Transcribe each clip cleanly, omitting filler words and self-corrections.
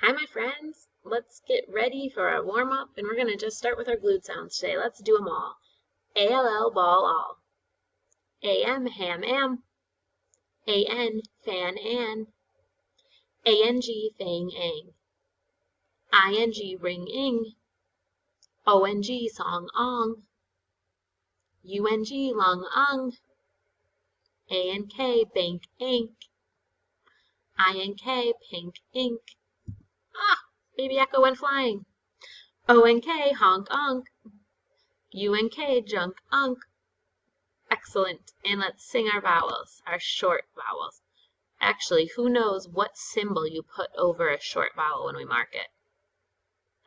Hi, my friends. Let's get ready for our warm-up, and we're going to just start with our glued sounds today. Let's do them all. A-L-L, ball, all. A-M, ham, am. A-N, fan, an. A-N-G, fang, ang. I-N-G, ring, ing. O-N-G, song, ong. U-N-G, long, ung. A-N-K, bank, ink. I-N-K, pink, ink. Ah, baby echo went flying. O-N-K, honk, onk. U-N-K, junk, unk. Excellent. And let's sing our vowels, our short vowels. Actually, who knows what symbol you put over a short vowel when we mark it?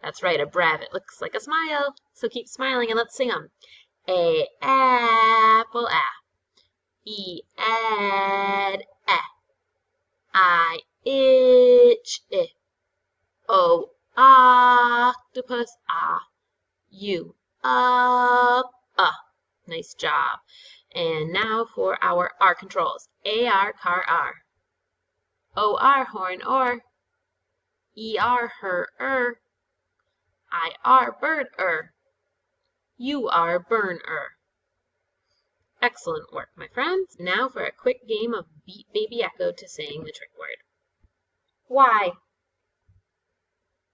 That's right, a brev. It looks like a smile. So keep smiling and let's sing them. A, apple, a. E, ad, eh. I, itch, I. O, octopus, ah. U, up, Nice job. And now for our R controls. A-R, car, R. O-R, horn, or. E-R, her, I-R, bird, U-R, burn, Excellent work, my friends. Now for a quick game of Beat Baby Echo to saying the trick word. Why?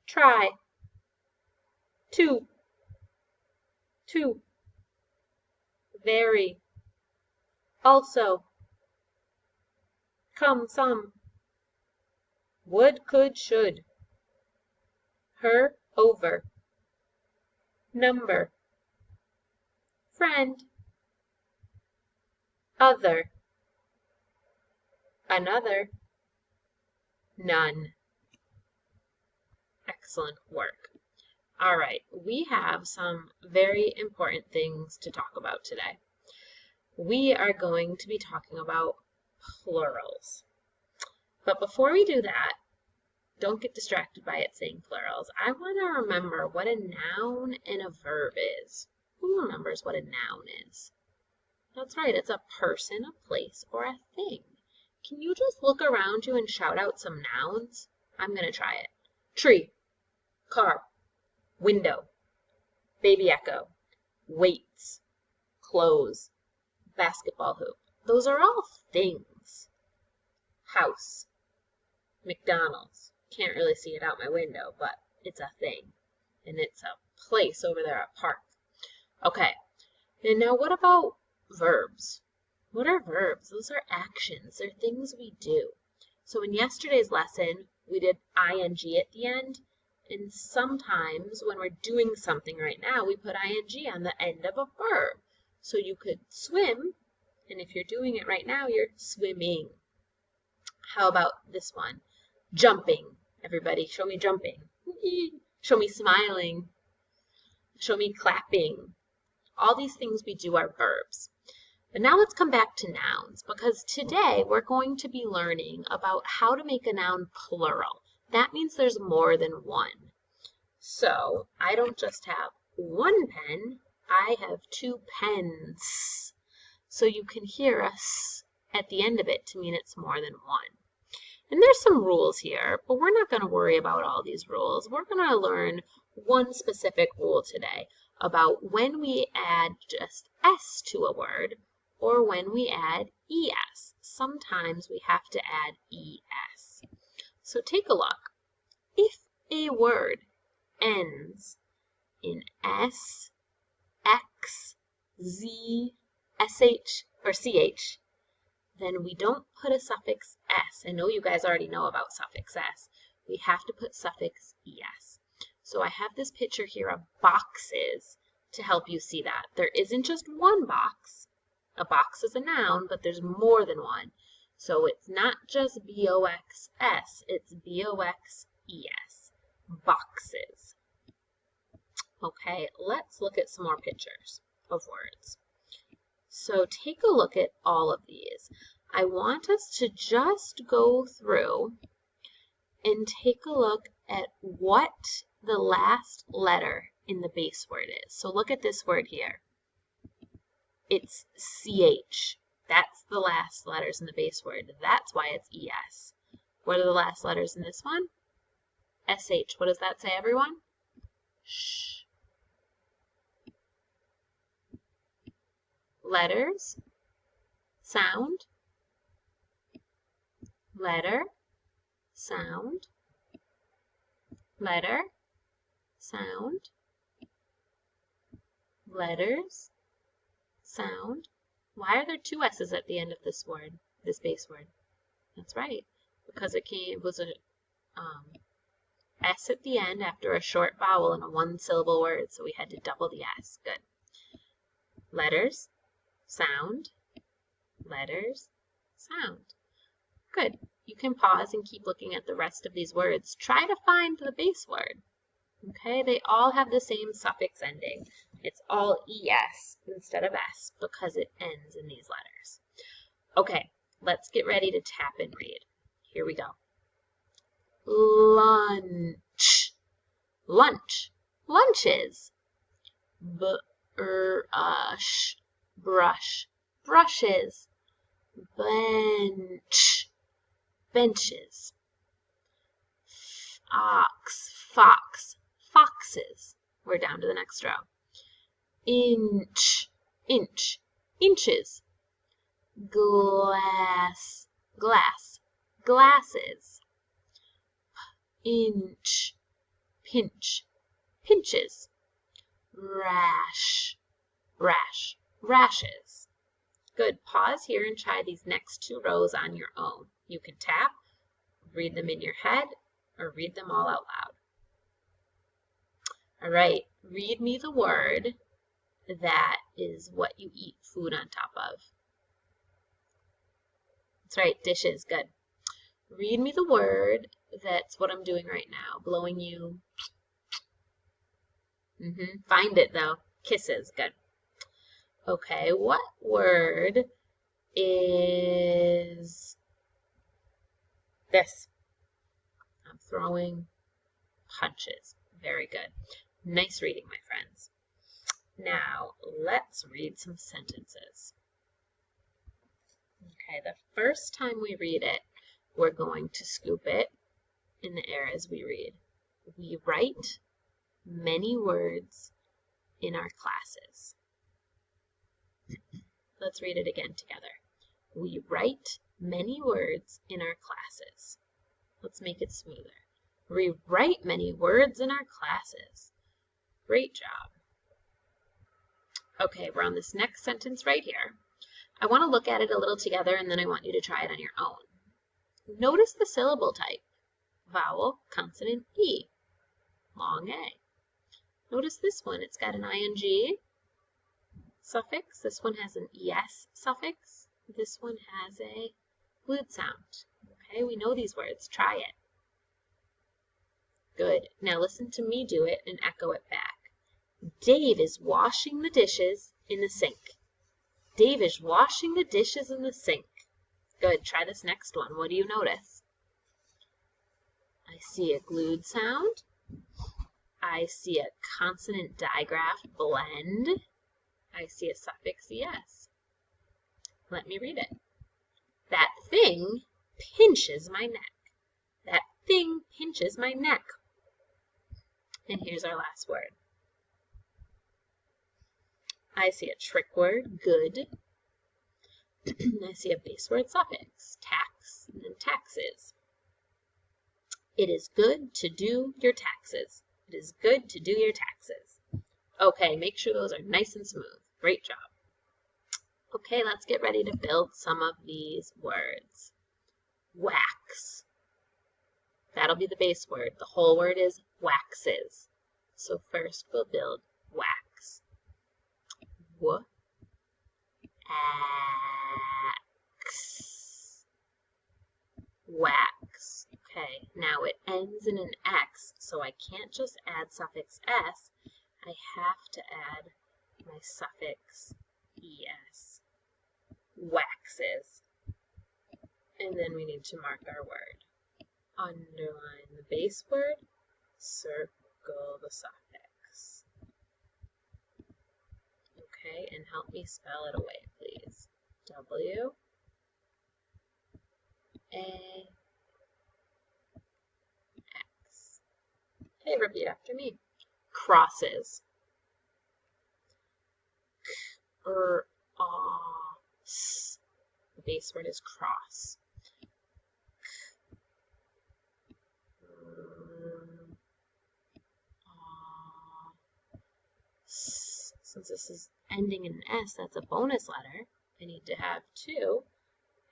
Try. Two. Very. Also. Come, some. Would, could, should. Her, over. Number. Friend. Other. Another. None. Excellent work. All right, we have some very important things to talk about today. We are going to be talking about plurals. But before we do that, don't get distracted by it saying plurals. I want to remember what a noun and a verb is. Who remembers what a noun is? That's right, it's a person, a place, or a thing. Can you just look around you and shout out some nouns? I'm going to try it. Tree, car, window, baby echo, weights, clothes, basketball hoop. Those are all things. House, McDonald's. Can't really see it out my window, but it's a thing. And it's a place over there, a park. Okay, and now what about verbs? What are verbs? Those are actions. They're things we do. So in yesterday's lesson, we did ing at the end. And sometimes when we're doing something right now, we put ing on the end of a verb. So you could swim, and if you're doing it right now, you're swimming. How about this one? Jumping. Everybody, show me jumping. Show me smiling. Show me clapping. All these things we do are verbs. But now let's come back to nouns, because today we're going to be learning about how to make a noun plural. That means there's more than one. So I don't just have one pen, I have two pens. So you can hear us at the end of it to mean it's more than one. And there's some rules here, but we're not going to worry about all these rules. We're going to learn one specific rule today about when we add just S to a word or when we add ES. Sometimes we have to add ES. So take a look. If a word ends in S, X, Z, SH, or CH, then we don't put a suffix S. I know you guys already know about suffix S. We have to put suffix ES. So I have this picture here of boxes to help you see that. There isn't just one box. A box is a noun, but there's more than one. So it's not just B-O-X-S, it's B-O-X-E-S. Boxes. Okay, let's look at some more pictures of words. So take a look at all of these. I want us to just go through and take a look at what the last letter in the base word is. So look at this word here. It's CH. That's the last letters in the base word. That's why it's ES. What are the last letters in this one? SH. What does that say, everyone? Sh. Letters, sound, letter, sound, letter, sound, letters, sound. Why are there two S's at the end of this word, this base word? That's right, because it was a S at the end after a short vowel in a one-syllable word, so we had to double the S. Good. Letters, sound, letters, sound. Good. You can pause and keep looking at the rest of these words. Try to find the base word. Okay, they all have the same suffix ending. It's all ES instead of S because it ends in these letters. Okay, let's get ready to tap and read. Here we go. Lunch, lunch, lunches. Brush, brush, brushes. Bench, benches. Ox, fox, foxes. We're down to the next row. Inch, inch, inches. Glass, glass, glasses. Inch, pinch, pinches. Rash, rash, rashes. Good. Pause here and try these next two rows on your own. You can tap, read them in your head, or read them all out loud. All right, read me the word that is what you eat food on top of. That's right, dishes. Good. Read me the word that's what I'm doing right now, blowing you. Find it though. Kisses. Good. Okay, what word is this? I'm throwing punches. Very good. Nice reading, my friends. Now, let's read some sentences. Okay, the first time we read it, we're going to scoop it in the air as we read. We write many words in our classes. Let's read it again together. We write many words in our classes. Let's make it smoother. We write many words in our classes. Great job. Okay, we're on this next sentence right here. I want to look at it a little together and then I want you to try it on your own. Notice the syllable type. Vowel, consonant, E. Long A. Notice this one. It's got an ing suffix. This one has an es suffix. This one has a glued sound. Okay, we know these words. Try it. Good. Now listen to me do it and echo it back. Dave is washing the dishes in the sink. Dave is washing the dishes in the sink. Good. Try this next one. What do you notice? I see a glued sound. I see a consonant digraph blend. I see a suffix es. Let me read it. That thing pinches my neck. That thing pinches my neck. And here's our last word. I see a trick word, good. I see a base word suffix, tax, and then taxes. It is good to do your taxes. It is good to do your taxes. Okay, make sure those are nice and smooth. Great job. Okay, let's get ready to build some of these words. Wax. That'll be the base word. The whole word is waxes. So first we'll build wax. W-ax. Wax. Okay, now it ends in an X, so I can't just add suffix S. I have to add my suffix es. Waxes. And then we need to mark our word. Underline the base word, circle the suffix. Okay, and help me spell it away, please. W, A, X. Okay, repeat after me. Crosses. S. The base word is cross. Since this is ending in an S, that's a bonus letter. I need to have two.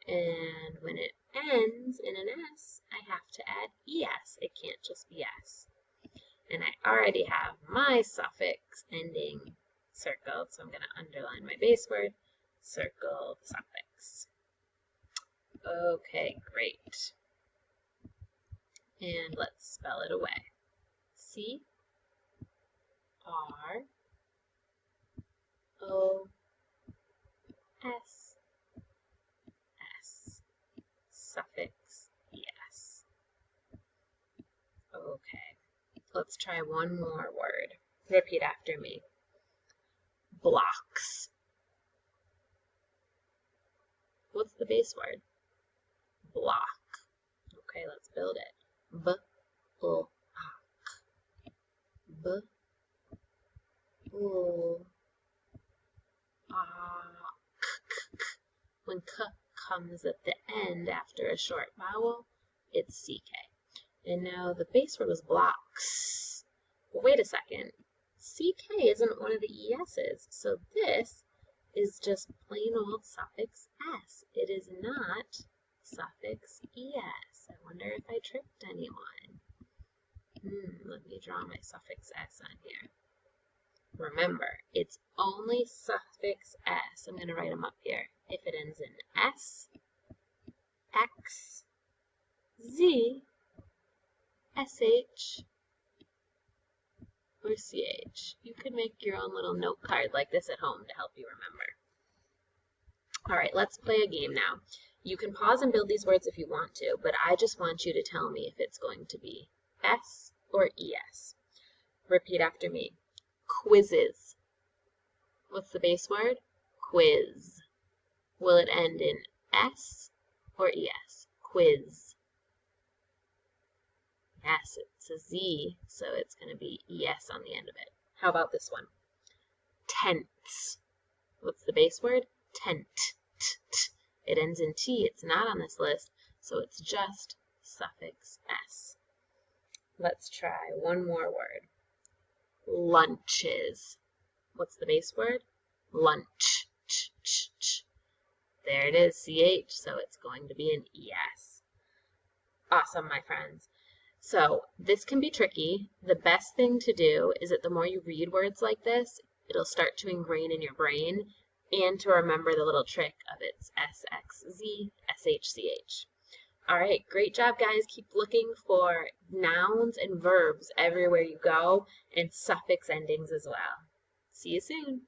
And when it ends in an S, I have to add ES. It can't just be S. And I already have my suffix ending circled, so I'm going to underline my base word, circle the suffix. Okay, great. And let's spell it away. C R O S S, suffix ES. Okay, let's try one more word. Repeat after me. Blocks. What's the base word? Block. Okay, let's build it. B-L-O-C. B-L-O-C. When k comes at the end after a short vowel, it's CK. And now the base word was blocks. Well, wait a second. CK isn't one of the ES's, so this is just plain old suffix S. It is not suffix ES. I wonder if I tricked anyone. Let me draw my suffix S on here. Remember, it's only suffix S. I'm going to write them up here. If it ends in S, X, Z, SH, or CH. You can make your own little note card like this at home to help you remember. All right, let's play a game now. You can pause and build these words if you want to, but I just want you to tell me if it's going to be S or ES. Repeat after me. Quizzes. What's the base word? Quiz. Will it end in S or ES? Quiz. Yes, it's a Z, so it's going to be ES on the end of it. How about this one? Tents. What's the base word? Tent. It ends in T. It's not on this list, so it's just suffix S. Let's try one more word. Lunches. What's the base word? Lunch. There it is, CH, so it's going to be an ES. Awesome, my friends. So this can be tricky. The best thing to do is that the more you read words like this, it'll start to ingrain in your brain and to remember the little trick of it's SXZ, SHCH. All right, great job, guys. Keep looking for nouns and verbs everywhere you go and suffix endings as well. See you soon.